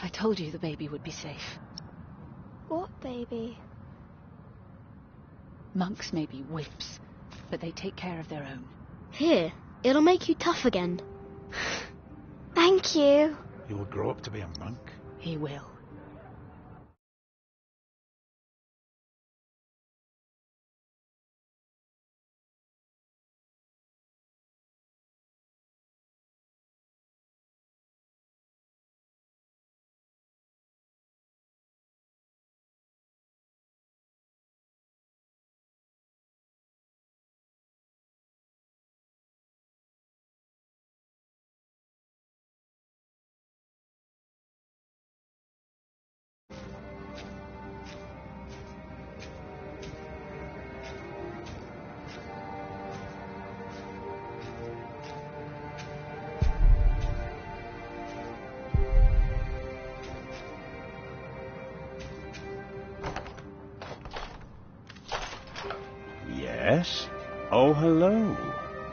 I told you the baby would be safe. What baby? Monks may be whips, but they take care of their own. Here, it'll make you tough again. Thank you. He will grow up to be a monk. He will. Yes? Oh, hello.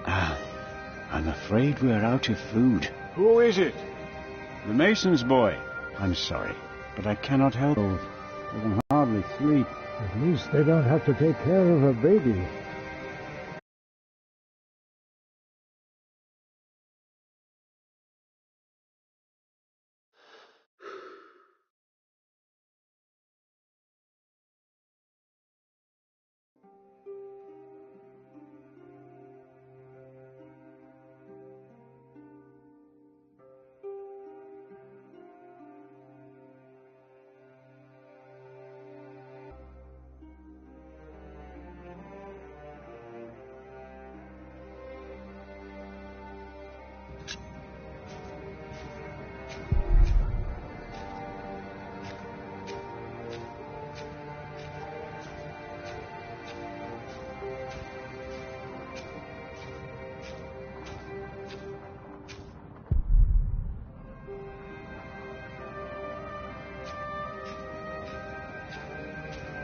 I'm afraid we're out of food. Who is it? The mason's boy. I'm sorry, but I cannot help. They can hardly sleep. At least they don't have to take care of a baby.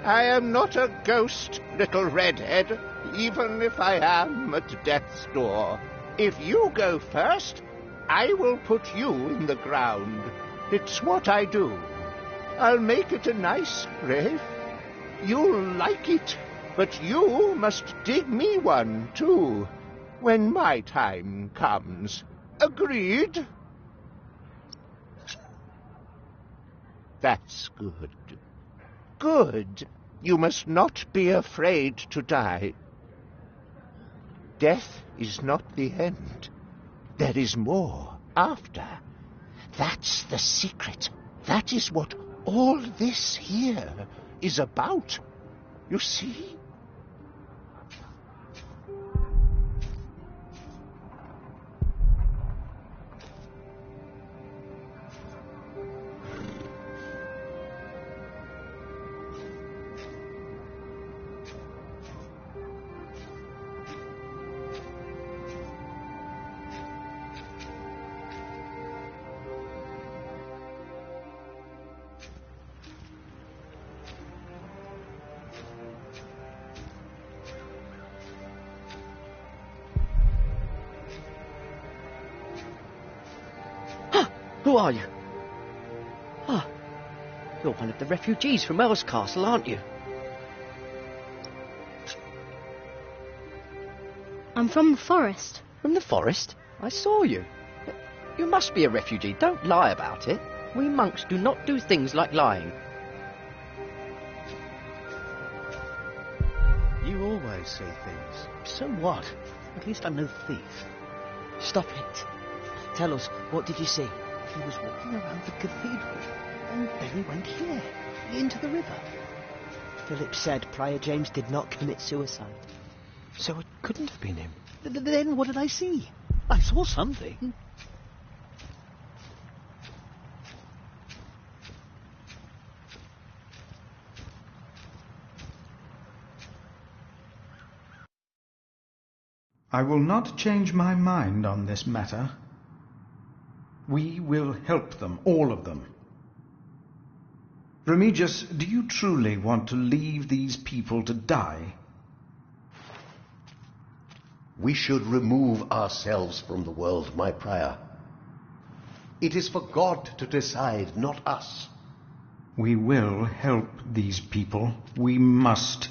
I am not a ghost, little redhead, even if I am at death's door. If you go first, I will put you in the ground. It's what I do. I'll make it a nice grave. You'll like it, but you must dig me one, too, when my time comes. Agreed? That's good. Good. You must not be afraid to die. Death is not the end. There is more after. That's the secret. That is what all this here is about. You see? Who are you? Ah, you're one of the refugees from Earl's Castle, aren't you? I'm from the forest. From the forest? I saw you. You must be a refugee. Don't lie about it. We monks do not do things like lying. You always see things. So what? At least I'm no thief. Stop it. Tell us, what did you see? He was walking around the cathedral, and then he went here, into the river. Philip said Prior James did not commit suicide. So it couldn't have been him. Then what did I see? I saw something. I will not change my mind on this matter. We will help them, all of them. Remigius, do you truly want to leave these people to die? We should remove ourselves from the world, my prior. It is for God to decide, not us. We will help these people. We must.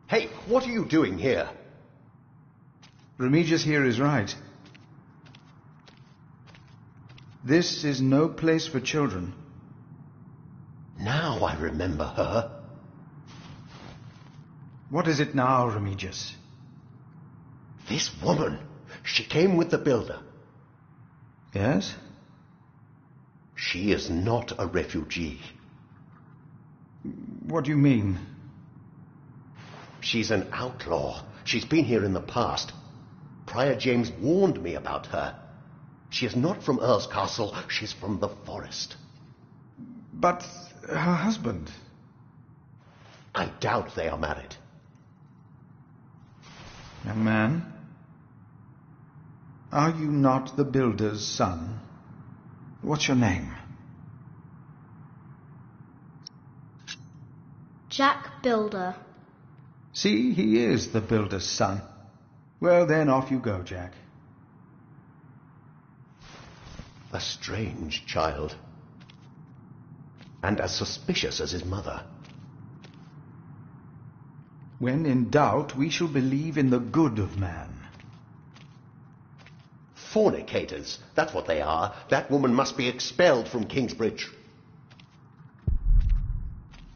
Hey, what are you doing here? Remigius here is right. This is no place for children. Now I remember her. What is it now, Remigius? This woman. She came with the builder. Yes? She is not a refugee. What do you mean? She's an outlaw. She's been here in the past. Prior James warned me about her. She is not from Earl's Castle. She's from the forest. But her husband? I doubt they are married. Young man, are you not the builder's son? What's your name? Jack Builder. See, he is the builder's son. Well, then off you go, Jack. A strange child. And as suspicious as his mother. When in doubt, we shall believe in the good of man. Fornicators, that's what they are. That woman must be expelled from Kingsbridge.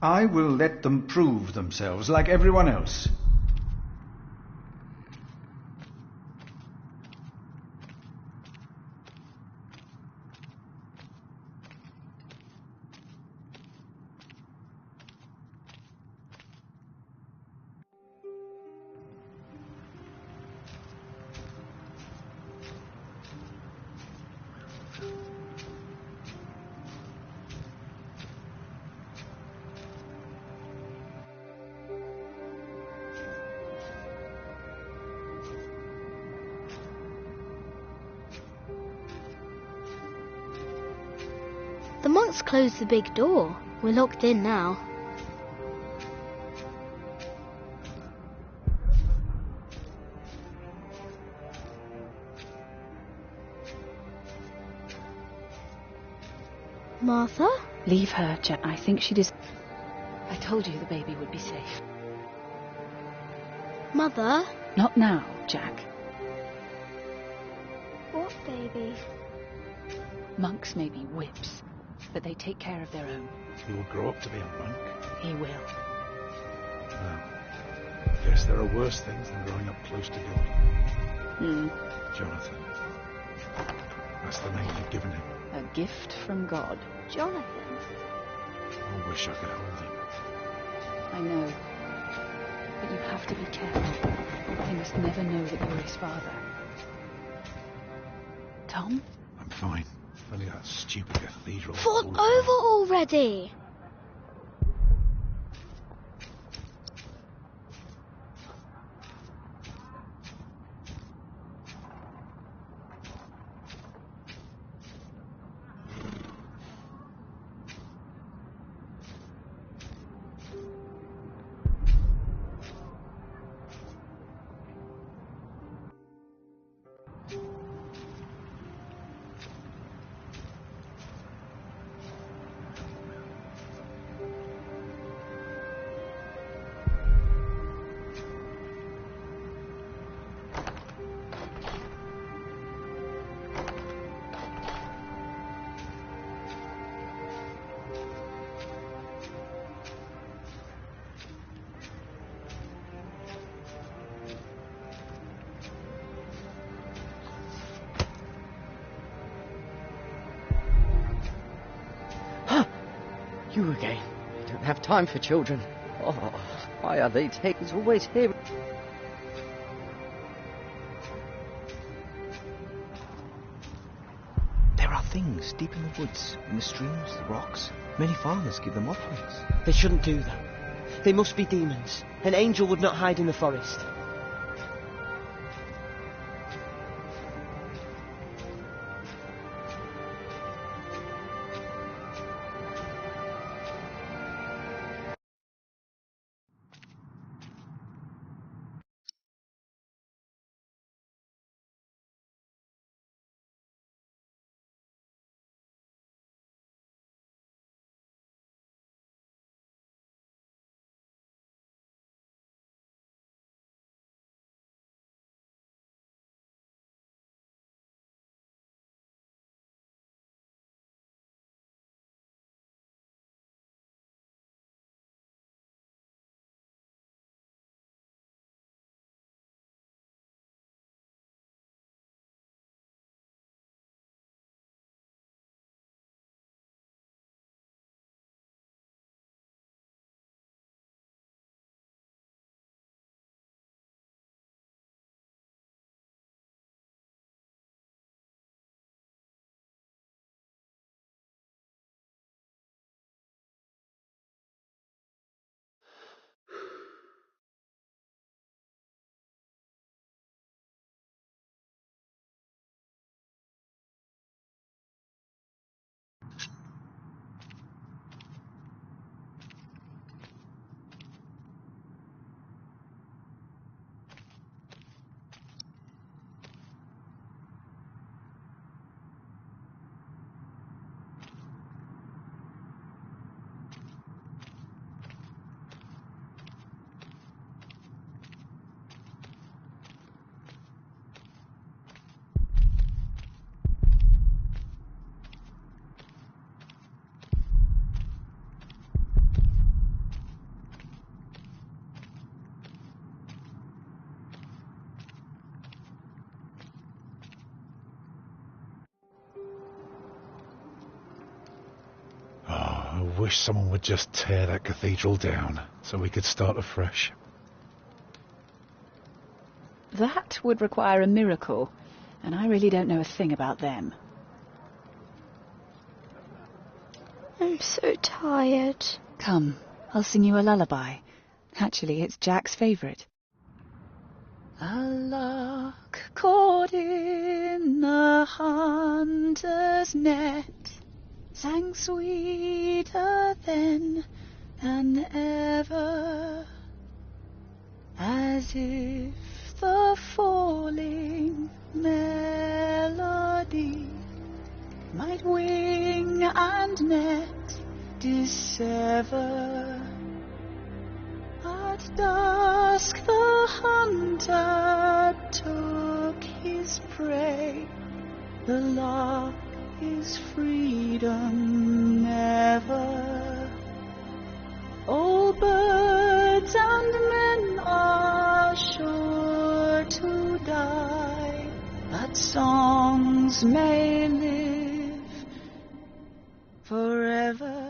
I will let them prove themselves like everyone else. The monks closed the big door. We're locked in now. Martha? Leave her, Jack. I think she does. I told you the baby would be safe. Mother? Not now, Jack. What baby? Monks may be whips, but they take care of their own. He will grow up to be a monk. He will. Well, I guess there are worse things than growing up close to God. Jonathan. That's the name you've given him. A gift from God. Jonathan? I wish I could hold him. I know. But you have to be careful. He must never know that you're his father. Tom? I'm fine. Only that stupid cathedral. Fall over already! You again. I don't have time for children. Oh, why are they taking? He's always here. There are things deep in the woods, in the streams, the rocks. Many farmers give them offerings. They shouldn't do that. They must be demons. An angel would not hide in the forest. wish someone would just tear that cathedral down so we could start afresh. That would require a miracle, and I really don't know a thing about them. I'm so tired. Come, I'll sing you a lullaby. Actually, it's Jack's favourite. A lark caught in a hunter's net sang sweeter then than ever, as if the falling melody might wing and net dissever. At dusk the hunter took his prey, the lark is freedom never. All birds and men are sure to die, but songs may live forever.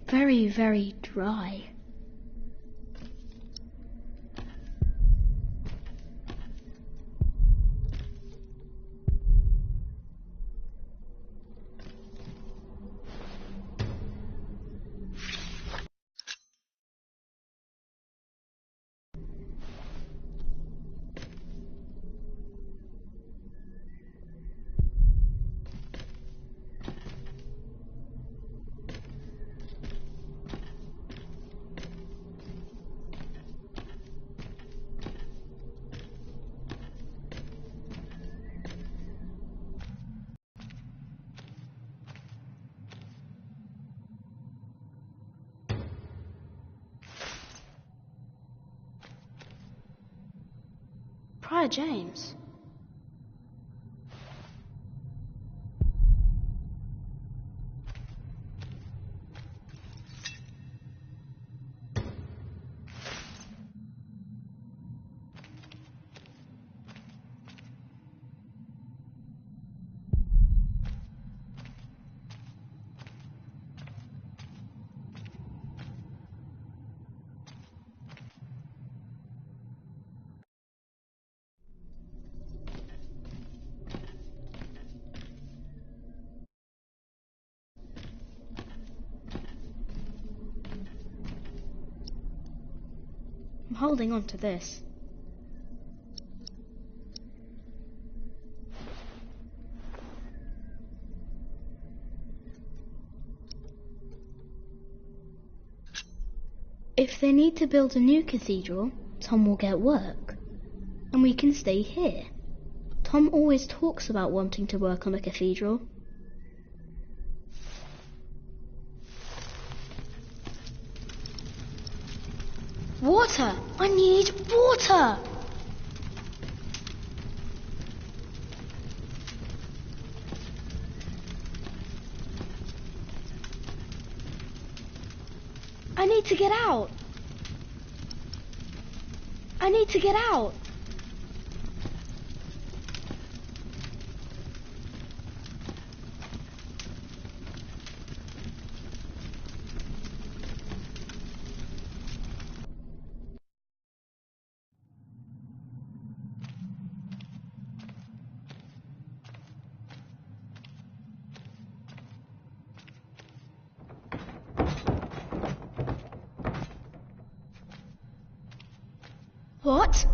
Very, very dry. Prior James. I'm holding on to this. If they need to build a new cathedral, Tom will get work. And we can stay here. Tom always talks about wanting to work on a cathedral. Water! I need water! I need to get out! I need to get out! What?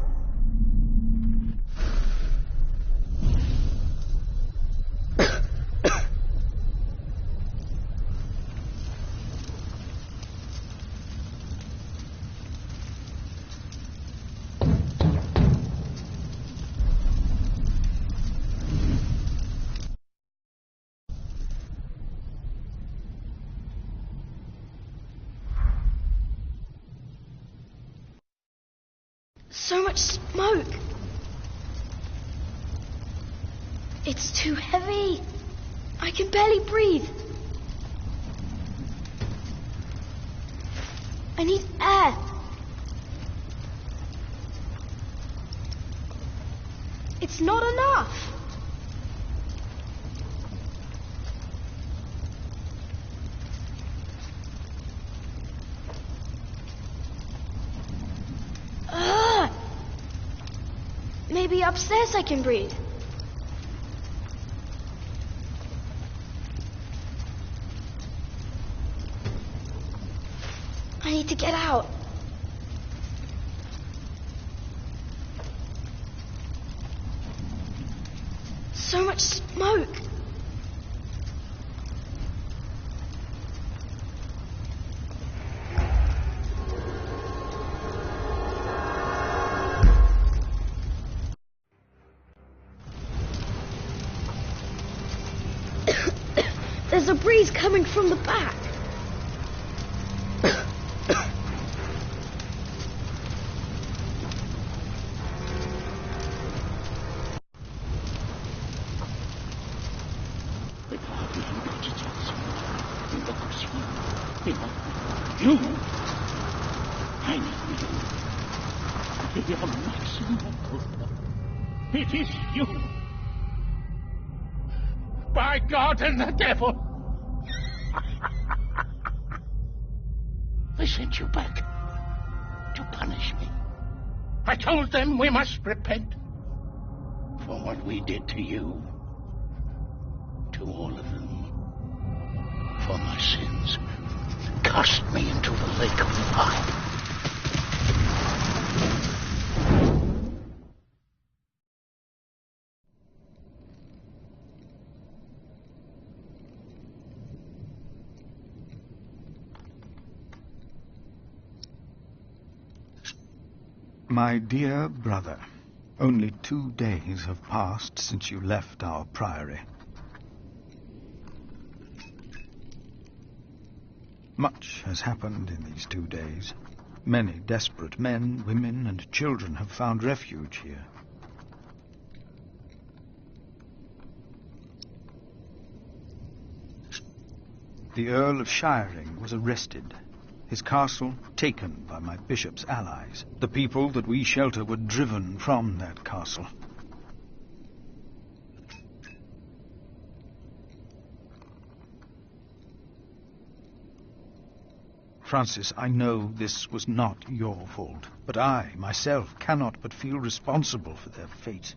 So much smoke. It's too heavy. I can barely breathe. I need air. It's not enough. Maybe upstairs I can breathe. I need to get out. So much smoke. There's a breeze coming from the back. You! I know you. Your maximum hope. It is you. By God and the devil! They sent you back to punish me. I told them we must repent for what we did to you. To all of them. For my sins. Cast me into the lake of fire. My dear brother, only 2 days have passed since you left our priory. Much has happened in these 2 days. Many desperate men, women, and children have found refuge here. The Earl of Shiring was arrested. His castle taken by my bishop's allies. The people that we shelter were driven from that castle. Francis, I know this was not your fault, but I, myself, cannot but feel responsible for their fate.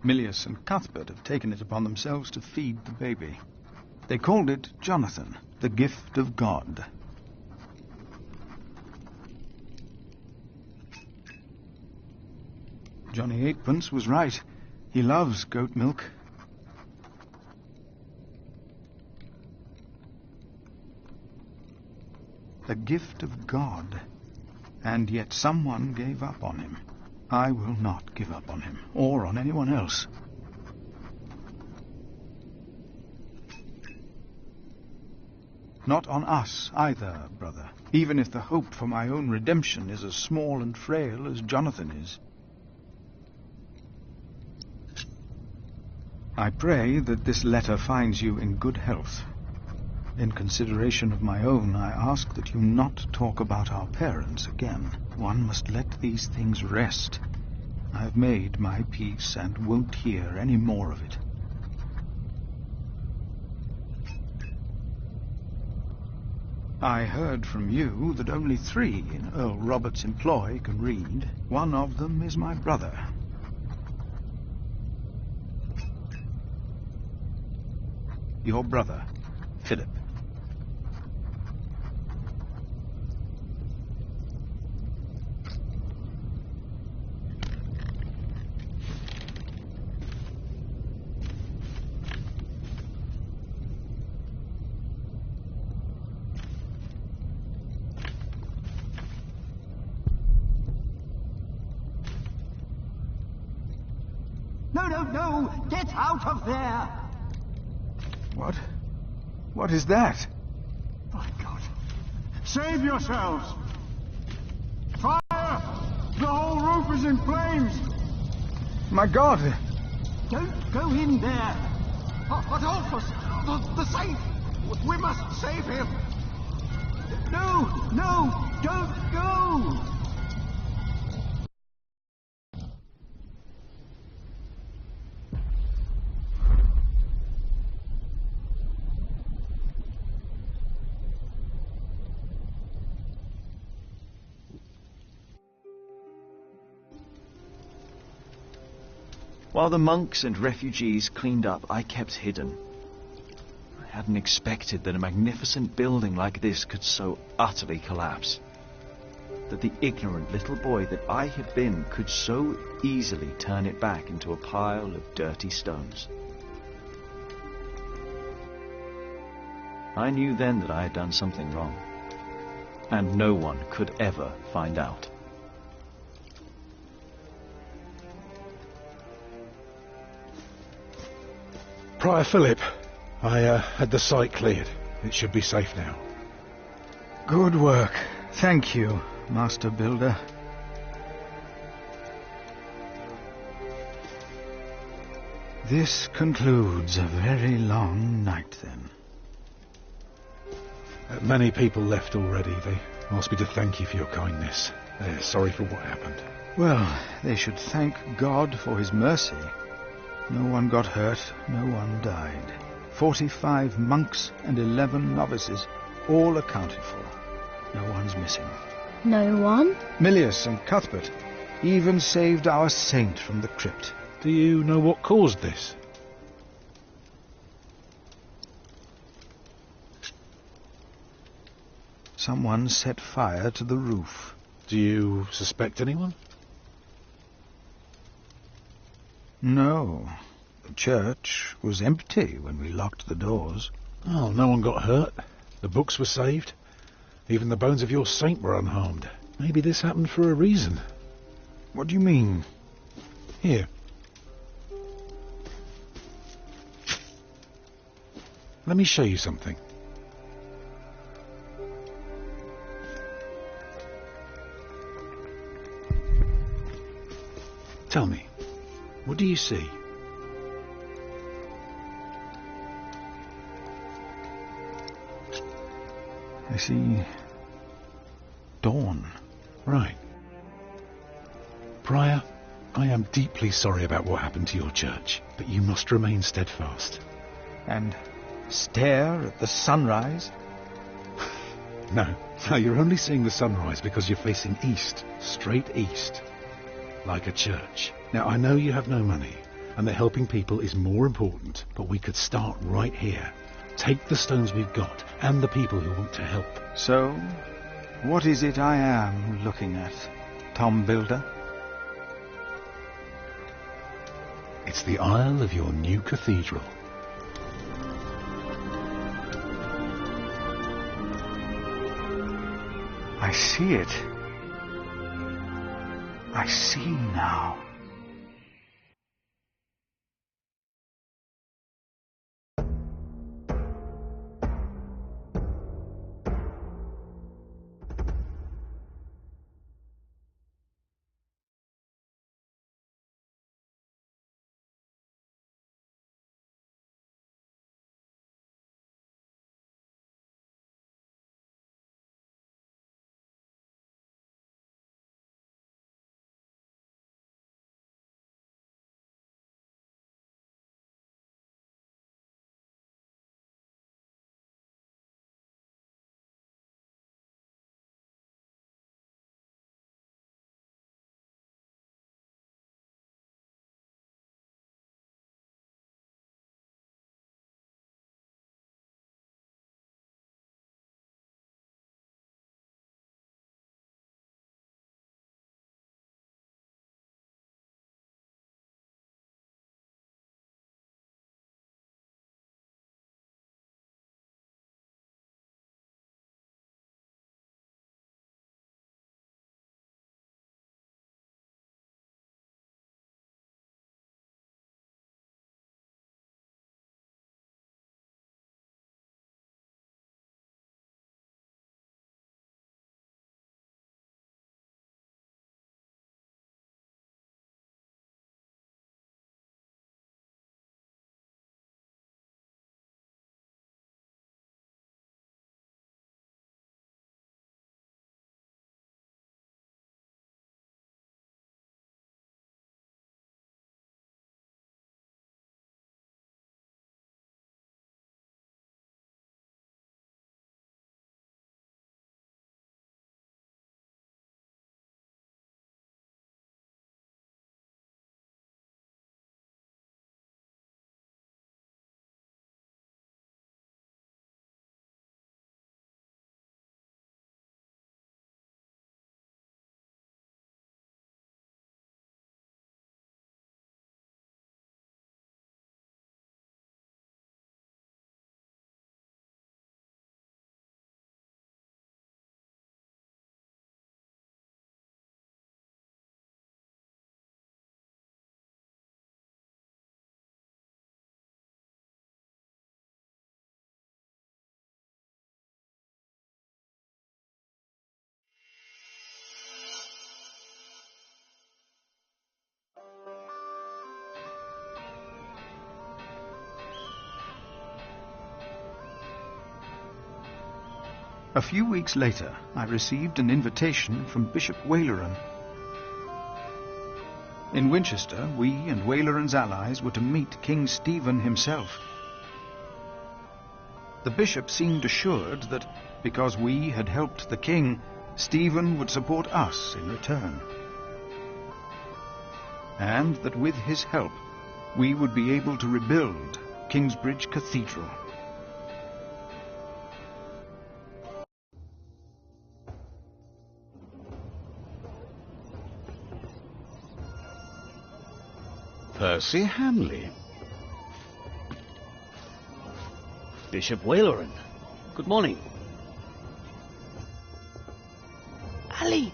Milius and Cuthbert have taken it upon themselves to feed the baby. They called it Jonathan, the gift of God. Johnny Eightpence was right. He loves goat milk. The gift of God. And yet someone gave up on him. I will not give up on him, or on anyone else. Not on us either, brother, even if the hope for my own redemption is as small and frail as Jonathan is. I pray that this letter finds you in good health. In consideration of my own, I ask that you not talk about our parents again. One must let these things rest. I have made my peace and won't hear any more of it. I heard from you that only 3 in Earl Robert's employ can read. One of them is my brother. Your brother, Philip. No, no, no! Get out of there! What? What is that? My God. Save yourselves! Fire! The whole roof is in flames! My God! Don't go in there! But Alphys! The safe! We must save him! No! No! Don't go! While the monks and refugees cleaned up, I kept hidden. I hadn't expected that a magnificent building like this could so utterly collapse. That the ignorant little boy that I had been could so easily turn it back into a pile of dirty stones. I knew then that I had done something wrong, and no one could ever find out. Prior Philip, I had the site cleared. It should be safe now. Good work. Thank you, Master Builder. This concludes a very long night, then. Many people left already. They asked me to thank you for your kindness. They're sorry for what happened. Well, they should thank God for his mercy. No one got hurt, no one died. 45 monks and 11 novices, all accounted for. No one's missing. No one? Milius and Cuthbert even saved our saint from the crypt. Do you know what caused this? Someone set fire to the roof. Do you suspect anyone? No. The church was empty when we locked the doors. Oh, no one got hurt. The books were saved. Even the bones of your saint were unharmed. Maybe this happened for a reason. What do you mean? Here. Let me show you something. Tell me, what do you see? I see dawn. Right. Prior, I am deeply sorry about what happened to your church, but you must remain steadfast. And stare at the sunrise? No, you're only seeing the sunrise because you're facing east, straight east, like a church. Now, I know you have no money, and that helping people is more important, but we could start right here. Take the stones we've got, and the people who want to help. So, what is it I am looking at, Tom Builder? It's the aisle of your new cathedral. I see it. I see now. A few weeks later, I received an invitation from Bishop Waleran. In Winchester, we and Waleran's allies were to meet King Stephen himself. The bishop seemed assured that, because we had helped the king, Stephen would support us in return, and that with his help we would be able to rebuild Kingsbridge Cathedral. Percy Hamley. Bishop Waleran. Good morning. Ali!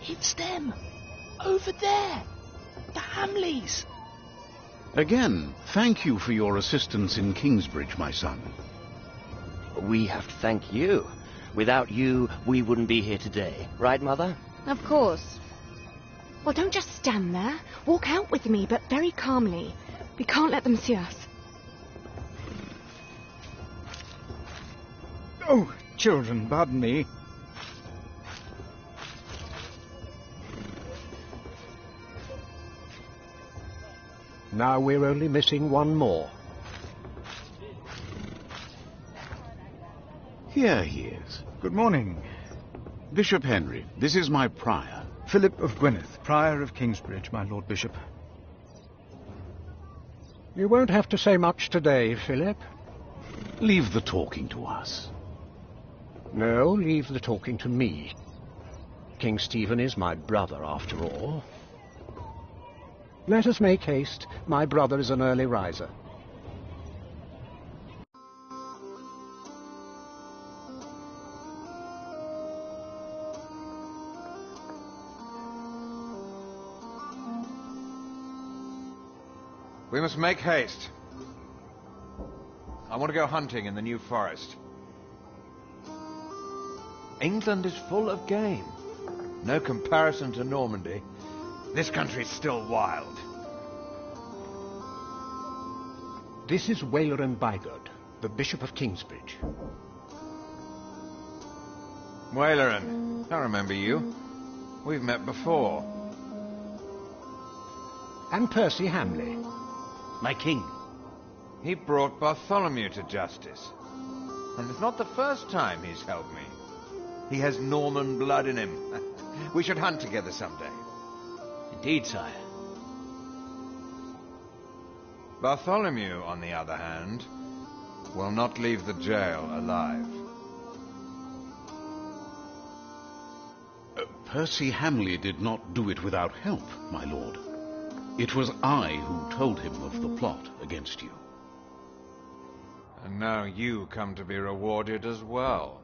It's them! Over there! The Hamleys! Again, thank you for your assistance in Kingsbridge, my son. We have to thank you. Without you, we wouldn't be here today. Right, Mother? Of course. Well, don't just stand there. Walk out with me, but very calmly. We can't let them see us. Oh, children, pardon me. Now we're only missing one more. Here he is. Good morning. Bishop Henry, this is my prior. Philip of Gwynedd, prior of Kingsbridge, my Lord Bishop. You won't have to say much today, Philip. Leave the talking to us. No, leave the talking to me. King Stephen is my brother, after all. Let us make haste. My brother is an early riser. We must make haste. I want to go hunting in the New Forest. England is full of game. No comparison to Normandy. This country's still wild. This is Waleran Bygod, the Bishop of Kingsbridge. Waleran, I remember you. We've met before. And Percy Hamley. My king. He brought Bartholomew to justice. And it's not the first time he's helped me. He has Norman blood in him. We should hunt together someday. Indeed, sire. Bartholomew, on the other hand, will not leave the jail alive. Percy Hamley did not do it without help, my lord. It was I who told him of the plot against you. And now you come to be rewarded as well.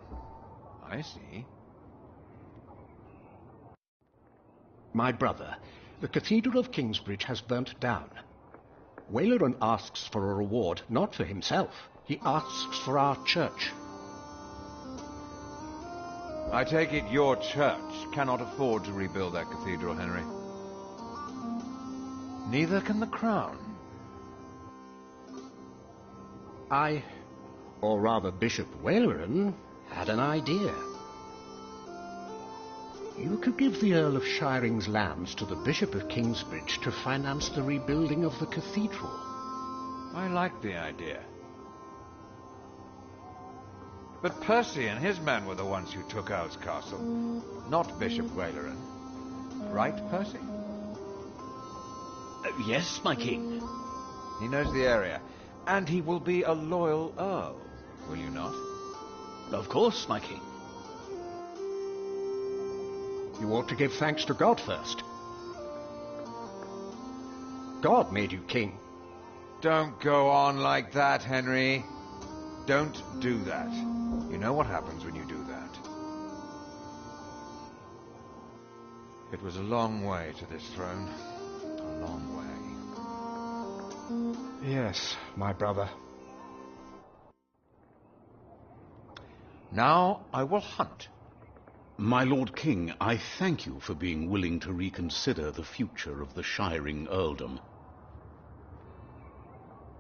I see. My brother, the Cathedral of Kingsbridge has burnt down. Waleran asks for a reward, not for himself. He asks for our church. I take it your church cannot afford to rebuild that cathedral, Henry. Neither can the crown. I, or rather Bishop Waleran, had an idea. You could give the Earl of Shiring's lands to the Bishop of Kingsbridge to finance the rebuilding of the cathedral. I like the idea. But Percy and his men were the ones who took Owl's Castle, not Bishop Waleran. Right, Percy? Yes, my king. He knows the area, and he will be a loyal earl, will you not? Of course, my king. You ought to give thanks to God first. God made you king. Don't go on like that, Henry. Don't do that. You know what happens when you do that. It was a long way to this throne. A long way. Yes, my brother. Now I will hunt. My Lord King, I thank you for being willing to reconsider the future of the Shiring earldom.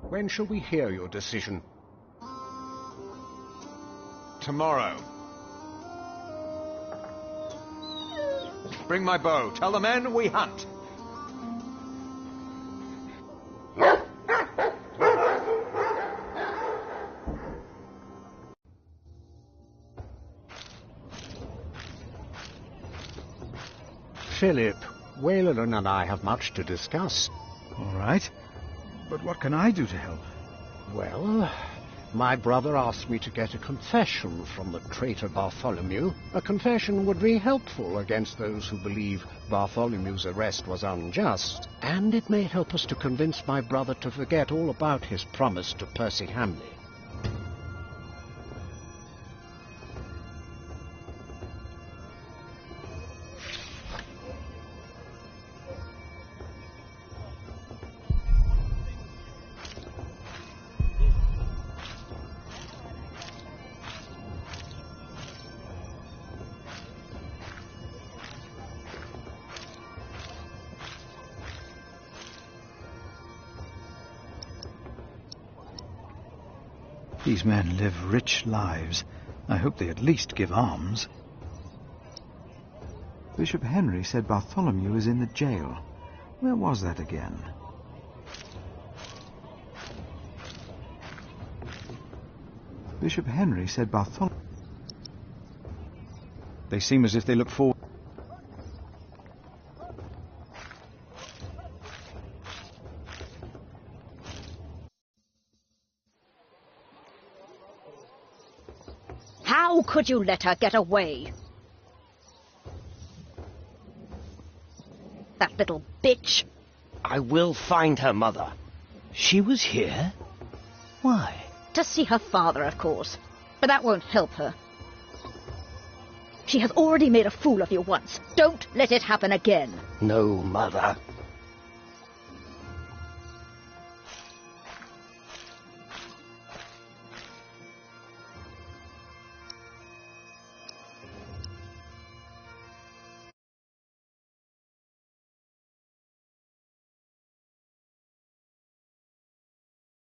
When shall we hear your decision? tomorrow. Bring my bow. Tell the men we hunt. Philip, Wayland and I have much to discuss. All right. But what can I do to help? Well, my brother asked me to get a confession from the traitor Bartholomew. A confession would be helpful against those who believe Bartholomew's arrest was unjust, and it may help us to convince my brother to forget all about his promise to Percy Hamley. These men live rich lives. I hope they at least give alms. Bishop Henry said Bartholomew is in the jail. Where was that again? Bishop Henry said Bartholomew... They seem as if they look forward... How could you let her get away? That little bitch. I will find her, Mother. She was here? Why? To see her father, of course. But that won't help her. She has already made a fool of you once. Don't let it happen again. No, Mother.